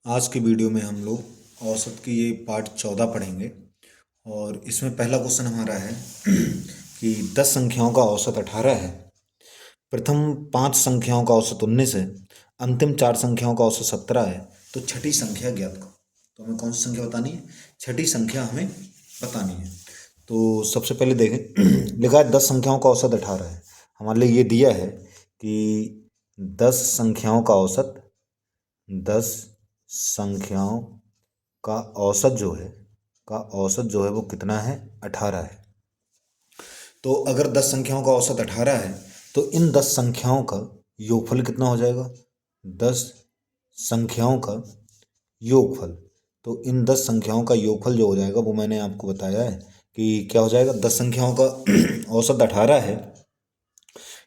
आज की वीडियो में हम लोग औसत की ये पार्ट 14 पढ़ेंगे। और इसमें पहला क्वेश्चन हमारा है कि 10 संख्याओं का औसत 18 है, प्रथम 5 संख्याओं का औसत 19 है, अंतिम 4 संख्याओं का औसत 17 है, तो छठी संख्या ज्ञात करो। तो हमें कौन सी संख्या बतानी है? छठी संख्या हमें बतानी है। तो सबसे पहले देखें लिखा है 10 संख्याओं का औसत 18 है। हमारे लिए ये दिया है कि 10 संख्याओं का औसत 10 संख्याओं का औसत जो है वो कितना है? 18 है। तो अगर 10 संख्याओं का औसत 18 है तो इन 10 संख्याओं का योगफल कितना हो जाएगा? 10 संख्याओं का योगफल। तो इन 10 संख्याओं का योगफल जो हो जाएगा वो मैंने आपको बताया है कि क्या हो जाएगा। 10 संख्याओं का औसत 18 है,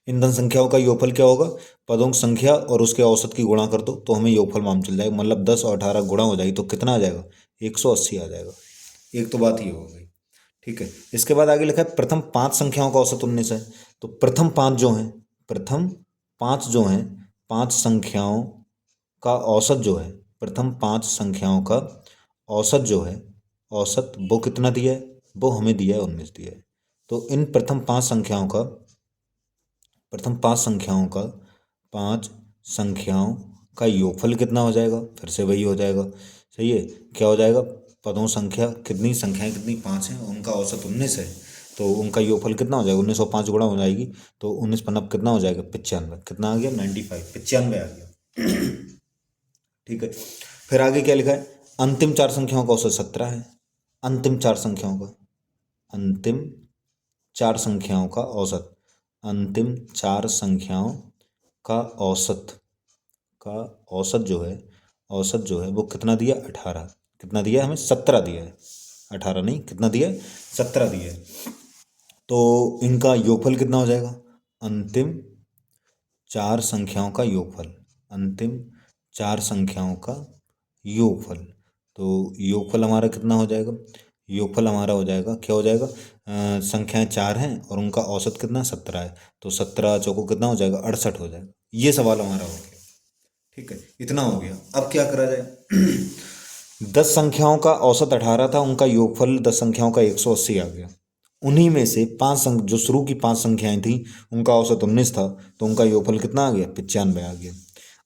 इन धन संख्याओं का योगफल क्या होगा? पदों की संख्या और उसके औसत की गुणा कर दो तो हमें योगफल मालूम चल जाएगा। मतलब 10 और 18 गुणा हो जाएगी तो कितना आ जाएगा? 180 आ जाएगा। एक तो बात ये हो गई, ठीक है। इसके बाद आगे लिखा है प्रथम 5 संख्याओं का औसत 19 है। तो प्रथम 5 संख्याओं का औसत जो है, प्रथम 5 संख्याओं का औसत जो है, औसत वो कितना दिया है? वो हमें दिया है 19 दिया है। तो इन प्रथम 5 संख्याओं का योगफल कितना हो जाएगा? फिर से वही हो जाएगा, सही है। क्या हो जाएगा? पदों संख्या कितनी, संख्याएं कितनी? 5 हैं, उनका औसत 19 है। तो उनका योगफल कितना हो जाएगा? 19 और 5 गुणा हो जाएगी तो 19 पन्ना कितना हो जाएगा? 95। कितना आ गया? 95, 95 आ गया। ठीक है। फिर आगे क्या लिखा है? अंतिम 4 संख्याओं का औसत 17 है। अंतिम 4 संख्याओं का अंतिम 4 संख्याओं का औसत अंतिम 4 संख्याओं का का औसत जो है वो कितना दिया? 18। कितना दिया हमें? 17 दिया है। 18 नहीं, कितना दिया है? 17 दिया है। तो इनका योगफल कितना हो जाएगा? अंतिम 4 संख्याओं का योगफल, अंतिम 4 संख्याओं का योगफल। तो योगफल हमारा कितना हो जाएगा? योगफल हमारा हो जाएगा, क्या हो जाएगा? संख्याएं 4 हैं और उनका औसत कितना? 17 है। तो 17 चौको कितना हो जाएगा? 68 हो जाएगा। ये सवाल हमारा हो गया, ठीक है। इतना हो गया। अब क्या करा जाए? 10 संख्याओं का औसत 18 था, उनका योगफल 10 संख्याओं का 180 आ गया। उन्हीं में से जो शुरू की 5 संख्याएं थी उनका औसत 19 था, तो उनका योगफल कितना आ गया? 95 आ गया।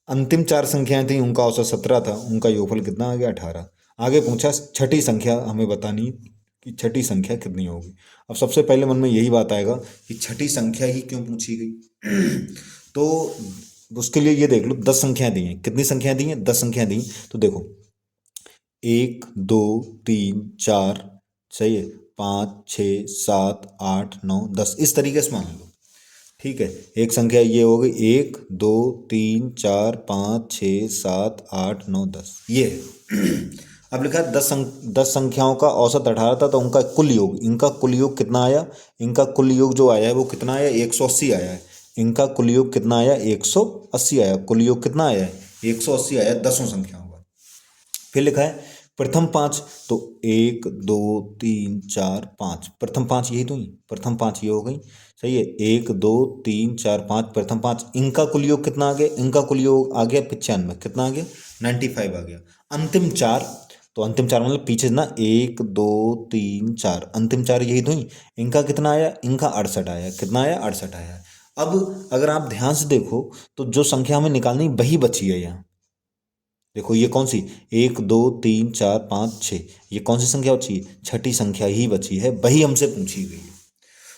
अंतिम 4 संख्याएं थी उनका औसत 17 था, उनका योगफल कितना आ गया? 18। आगे पूछा छठी संख्या हमें बतानी कि छठी संख्या कितनी होगी। अब सबसे पहले मन में यही बात आएगा कि छठी संख्या ही क्यों पूछी गई? तो उसके लिए ये देख लो, 10 संख्याएं दी हैं। कितनी संख्याएं दी हैं? 10 संख्याएं दी। तो देखो 1 2 3 4, सही है, 5 6 7 8 9 10, इस तरीके से मान लो, ठीक है। एक संख्या ये हो गई, 1 2 3 4 5 6 7 8 9 10, ये है। अब लिखा है 10 संख्याओं का औसत 18 था, तो उनका कुल योग, इनका कुल योग कितना आया? इनका कुल योग जो आया है वो कितना आया? 180 आया है। इनका कुल योग कितना आया? 180 आया। कुल योग कितना आया है? 180 आया 10 संख्याओं का। फिर लिखा है प्रथम 5, तो 1 2 3 4 5, प्रथम 5 यही तो ही, प्रथम 5 ये हो गई, सही है। 1 2 3 4 5, प्रथम 5, इनका कुल योग कितना आ गया? इनका कुल योग आ गया 95। कितना आ गया? 95 आ गया। अंतिम 4, तो अंतिम 4 मतलब पीछे ना, 1 2 3 4, अंतिम 4 यही तो ही, इनका कितना आया? इनका 68 आया। कितना आया? 68 आया। अब अगर आप ध्यान से देखो तो जो संख्या हमें निकालनी वही बची है यहाँ। देखो ये कौन सी, 1 2 3 4 5 6, ये कौन सी संख्या बची है? छठी संख्या ही बची है, वही हमसे पूछी गई है।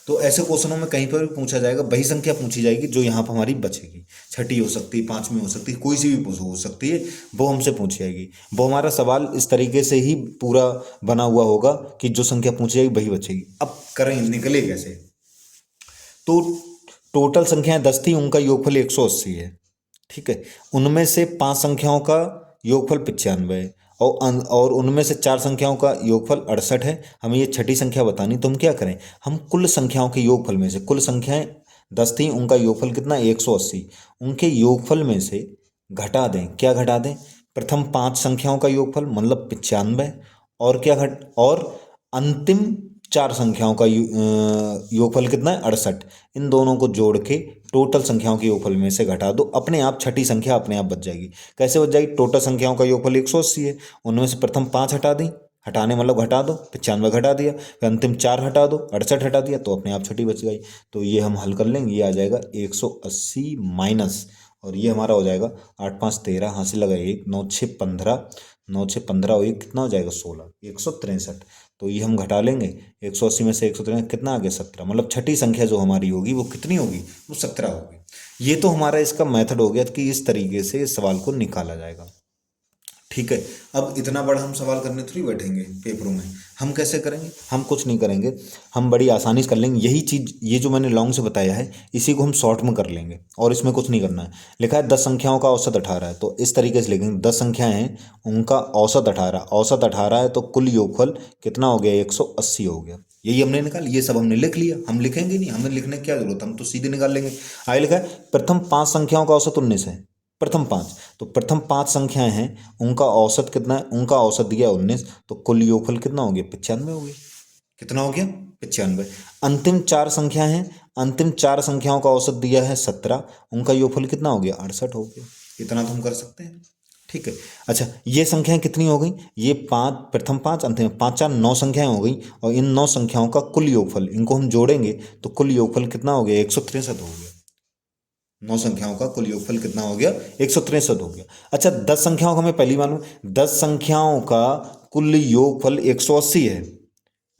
तो ऐसे क्वेश्चनों में कहीं पर भी पूछा जाएगा वही संख्या पूछी जाएगी जो यहाँ पर हमारी बचेगी। छठी हो सकती है, 5वीं हो सकती है, कोई सी भी हो सकती है, वो हमसे पूछी जाएगी। वो हमारा सवाल इस तरीके से ही पूरा बना हुआ होगा कि जो संख्या पूछी जाएगी वही बचेगी। अब करें, निकले कैसे? तो टोटल संख्याएं 10 थी, उनका योगफल 180 है, ठीक है। उनमें से 5 संख्याओं का योगफल 95 है, और उनमें से 4 संख्याओं का योगफल 68 है। हमें ये छठी संख्या बतानी, तो हम क्या करें? हम कुल संख्याओं के योगफल में से, कुल संख्याएं 10 थी, उनका योगफल कितना? 180। उनके योगफल में से घटा दें। क्या घटा दें? प्रथम 5 संख्याओं का योगफल मतलब 95, और क्या और अंतिम 4 संख्याओं का योगफल कितना है? 68। इन दोनों को जोड़ के टोटल संख्याओं के योगफल में से घटा दो, अपने आप छठी संख्या अपने आप बच जाएगी। कैसे बच जाएगी? टोटल संख्याओं का योगफल 180 है, उनमें से प्रथम 5 हटा दी, हटाने मतलब घटा दो, 95 घटा दिया, फिर अंतिम 4 हटा दो, 68 हटा दिया, तो अपने आप छठी बच गई। तो ये हम हल कर लेंगे, ये आ जाएगा 180 माइनस, और ये हमारा हो जाएगा 8 5 13, हासिल लगा 1, 9 6 15, 9 6 15 और 1 कितना हो जाएगा 16, 163। तो ये हम घटा लेंगे, 180 में से 163 कितना आ गया 17, मतलब छठी संख्या जो हमारी होगी वो कितनी होगी? वो 17 होगी। ये तो हमारा इसका मेथड हो गया कि इस तरीके से इस सवाल को निकाला जाएगा। ठीक है, अब इतना बड़ा हम सवाल करने थोड़ी बैठेंगे पेपरों में। हम कैसे करेंगे? हम कुछ नहीं करेंगे, हम बड़ी आसानी से कर लेंगे। यही चीज़, ये जो मैंने लॉन्ग से बताया है, इसी को हम शॉर्ट में कर लेंगे, और इसमें कुछ नहीं करना है। लिखा है 10 संख्याओं का औसत 18 है, तो इस तरीके से लिखेंगे 10 संख्याएं हैं, उनका औसत 18, औसत 18 है, तो कुल योगफल कितना हो गया? 180 हो गया। यही हमने निकाल, ये सब हमने लिख लिया, हम लिखेंगे नहीं, हमें लिखने की क्या जरूरत, हम तो सीधे निकाल लेंगे। आगे लिखा है प्रथम 5 संख्याओं का औसत 19 है, प्रथम 5, तो प्रथम 5 संख्याएं हैं, उनका औसत कितना है? उनका औसत दिया 19, तो कुल योगफल कितना हो गया? 95 हो गया। कितना हो गया? 95। अंतिम 4 संख्याएं हैं, अंतिम 4 संख्याओं का औसत दिया है 17, उनका योगफल कितना हो गया? 68 हो गया। इतना तो हम कर सकते हैं। ठीक है, अच्छा ये संख्याएं कितनी हो गई? ये 5, प्रथम 5, अंतिम 5 4 9 संख्याएं हो गई, और इन 9 संख्याओं का कुल योगफल, इनको हम जोड़ेंगे तो कुल योगफल कितना हो गया? 163 हो गया। 9 संख्याओं का कुल योगफल कितना हो गया? 163 हो गया। अच्छा 10 संख्याओं का हमें पहली मालूम, 10 संख्याओं का कुल योगफल 180 है,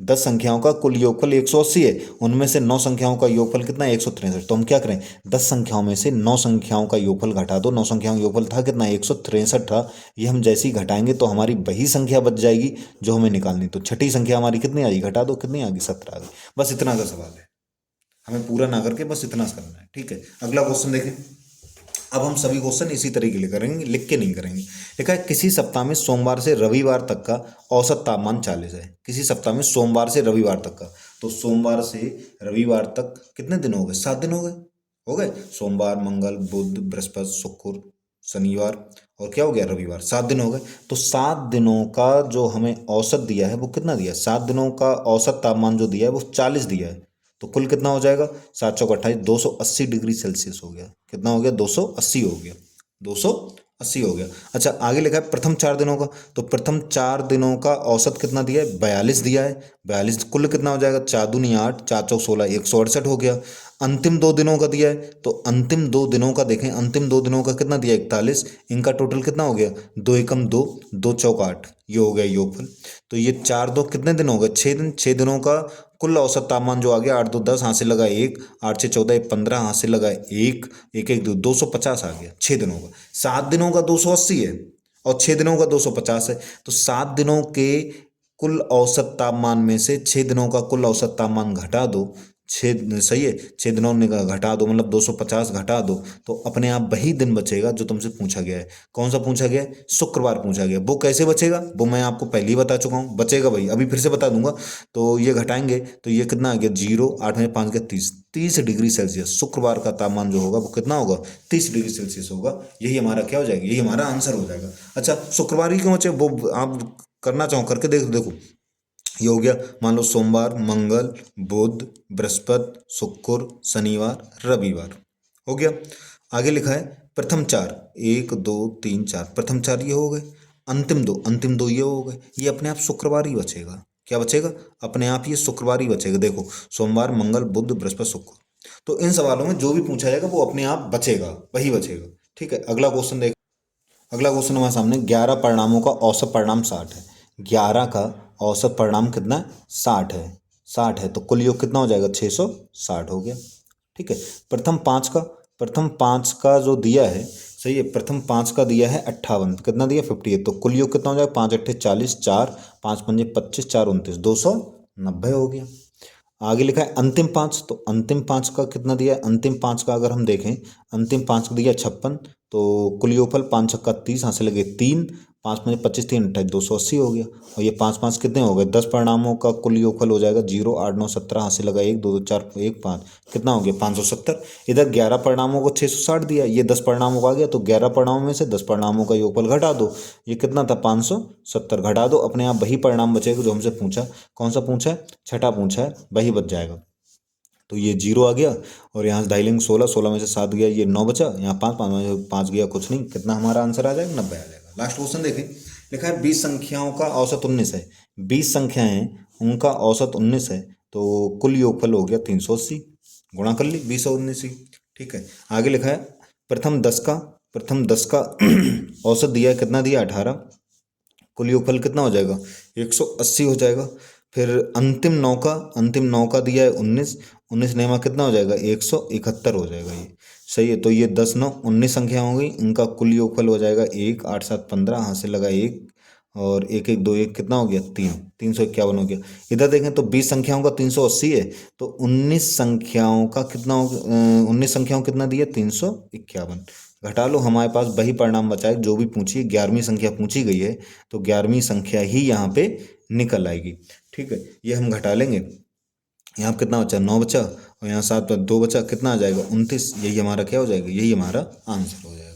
10 संख्याओं का कुल योगफल 180 है, उनमें से 9 संख्याओं का योगफल कितना है? 163। तो हम क्या करें? 10 संख्याओं में से 9 संख्याओं का योगफल घटा दो, 9 संख्याओं का योगफल था कितना? 163 था। ये हम जैसे ही घटाएंगे तो हमारी वही संख्या बच जाएगी जो हमें निकालनी। तो छठी संख्या हमारी कितनी आई? घटा दो, कितनी आ गई? 17 आ गई। बस इतना का सवाल है, हमें पूरा ना करके बस इतना करना है। ठीक है, अगला क्वेश्चन देखें। अब हम सभी क्वेश्चन इसी तरीके से करेंगे, लिख के नहीं करेंगे। लिखा है किसी सप्ताह में सोमवार से रविवार तक का औसत तापमान 40 है। किसी सप्ताह में सोमवार से रविवार तक का, तो सोमवार से रविवार तक कितने दिन हो गए? 7 दिन हो गए। हो गए, सोमवार मंगल बुध बृहस्पति शुक्र शनिवार, और क्या हो गया? रविवार। 7 दिन हो गए। तो 7 दिनों का जो हमें औसत दिया है वो कितना दिया है? 7 दिनों का औसत तापमान जो दिया है वो 40 दिया है। तो कुल कितना हो जाएगा? 7 चौक 28, 280 डिग्री सेल्सियस हो गया। कितना हो गया? 280 हो गया, 280 हो गया। अच्छा आगे लिखा है प्रथम 4 दिनों का, तो प्रथम 4 दिनों का औसत कितना दिया है? 42 दिया है। 42 कुल कितना हो जाएगा? 4 दूनी 8, 4 चौक 16, 168 हो गया। अंतिम 2 दिनों का दिया है, तो अंतिम 2 दिनों का देखें, अंतिम 2 दिनों का कितना दिया? 41। इनका टोटल कितना हो गया? 2 एकम 2, 2 चौक 8, ये हो गया योगफल। तो ये 4 2 कितने दिन हो गए? 6 दिन। 6 दिनों का कुल औसत तापमान जो आ गया 8 2 10, हासिल लगा 1, 8 6 14 15, हासिल लगा 1, 1 1 2, 250 आ गया 6 दिनों का। 7 दिनों का 280 है, और 6 दिनों का 250 है। तो 7 दिनों के कुल औसत तापमान में से 6 दिनों का कुल औसत तापमान घटा दो। 6 सही है, 6 दिनों ने घटा दो, मतलब 250 घटा दो, तो अपने आप वही दिन बचेगा जो तुमसे पूछा गया है। कौन सा पूछा गया है? शुक्रवार पूछा गया। वो कैसे बचेगा वो मैं आपको पहले ही बता चुका हूँ, बचेगा भाई, अभी फिर से बता दूंगा। तो ये घटाएंगे तो ये कितना आ गया? 0, 8 में 5 गया 30, 30 डिग्री सेल्सियस। शुक्रवार का तापमान जो होगा वो कितना होगा? 30 डिग्री सेल्सियस होगा। यही हमारा क्या हो जाएगा? यही हमारा आंसर हो जाएगा। अच्छा शुक्रवार ही क्यों बचे वो आप करना चाहो करके देखो। देखो ये हो गया, मान लो सोमवार मंगल बुध बृहस्पति शुक्र शनिवार रविवार, हो गया। आगे लिखा है प्रथम 4, 1 2 3 4, प्रथम 4 ये हो गए। अंतिम दो ये हो गए। ये अपने आप शुक्रवार ही बचेगा। क्या बचेगा? अपने आप ये शुक्रवार ही बचेगा। देखो सोमवार मंगल बुध बृहस्पति शुक्र, तो इन सवालों में जो भी पूछा जाएगा वो अपने आप बचेगा, वही बचेगा। ठीक है, अगला क्वेश्चन देख। अगला क्वेश्चन हमारे सामने 11 परिणामों का औसत परिणाम 60 है। 11 का औसत परिणाम कितना है? 60 है। 60 है तो कुल योग कितना हो जाएगा? 660 हो गया। ठीक है, प्रथम 5 का जो दिया है, सही है, प्रथम 5 का दिया है 58, कितना दिया? 58, तो कुल योग कितना हो जाएगा? 5 अट्ठे 40, 4 5 पंजे 25, 4 29, 290 हो गया। आगे लिखा है अंतिम 5, तो अंतिम 5 का कितना दिया है? अंतिम 5 का अगर हम देखें, अंतिम 5 का दिया 56, तो कुल योगफल 5 छक्का 30, यहाँ से लगे 3, 5 पंजे 25, 3 28, 280 हो गया। और ये 5 5 कितने हो गए? 10 परिणामों का कुल योगफल हो जाएगा 0, 8 9 17, यहाँ से लगा 1 2 2 4 1 5, कितना हो गया? 570। इधर 11 परिणामों को 660 दिया, ये 10 परिणामों का आ गया, तो 11 परिणामों में से 10 परिणामों का योगफल घटा दो। ये कितना था? 570, घटा दो, अपने आप वही परिणाम बचेगा जो हमसे पूछा। कौन सा पूछा है? छठा पूछा है, वही बच जाएगा। तो ये 0 आ गया, और यहाँ से ढाई लेंगे 16, 16 में से 7 गया, ये 9 बचा, यहाँ 5, 5 में से 5 गया, कुछ नहीं, कितना हमारा आंसर आ जाएगा, 90 आ जाएगा। लास्ट क्वेश्चन देखें, लिखा है 20 संख्याओं का औसत 19 है। 20 संख्याएं, उनका औसत 19 है, तो कुल योगफल हो गया 380, गुणा कर ली 20 और 19 ही। ठीक है, आगे लिखा है प्रथम 10 का औसत दिया है, कितना दिया, 18, कुल योगफल कितना हो जाएगा, 180 हो जाएगा। फिर अंतिम 9 का दिया है 19, 19 नेमा कितना हो जाएगा, 171 हो जाएगा ये। सही है, तो ये 10, 9, 19 संख्या हो गई, इनका कुल योगफल हो जाएगा 1, 8, 7, 15, हाथ से लगा 1, और 1, 1, 2, 1 कितना हो गया, 3, 351 हो गया। इधर देखें तो 20 संख्याओं का 380 है, तो 19 संख्याओं का कितना हो, 19 संख्याओं कितना दिया, 351। घटा लो, हमारे पास वही परिणाम बचा है जो भी पूछी, 11वीं संख्या पूछी गई है, तो 11वीं संख्या ही यहाँ पे निकल आएगी। ठीक है, ये हम घटा लेंगे, यहाँ पे कितना बचा, 9 बचा, और यहाँ 7 पर 2 बचा, कितना आ जाएगा, 29। यही हमारा क्या हो जाएगा, यही हमारा आंसर हो जाएगा।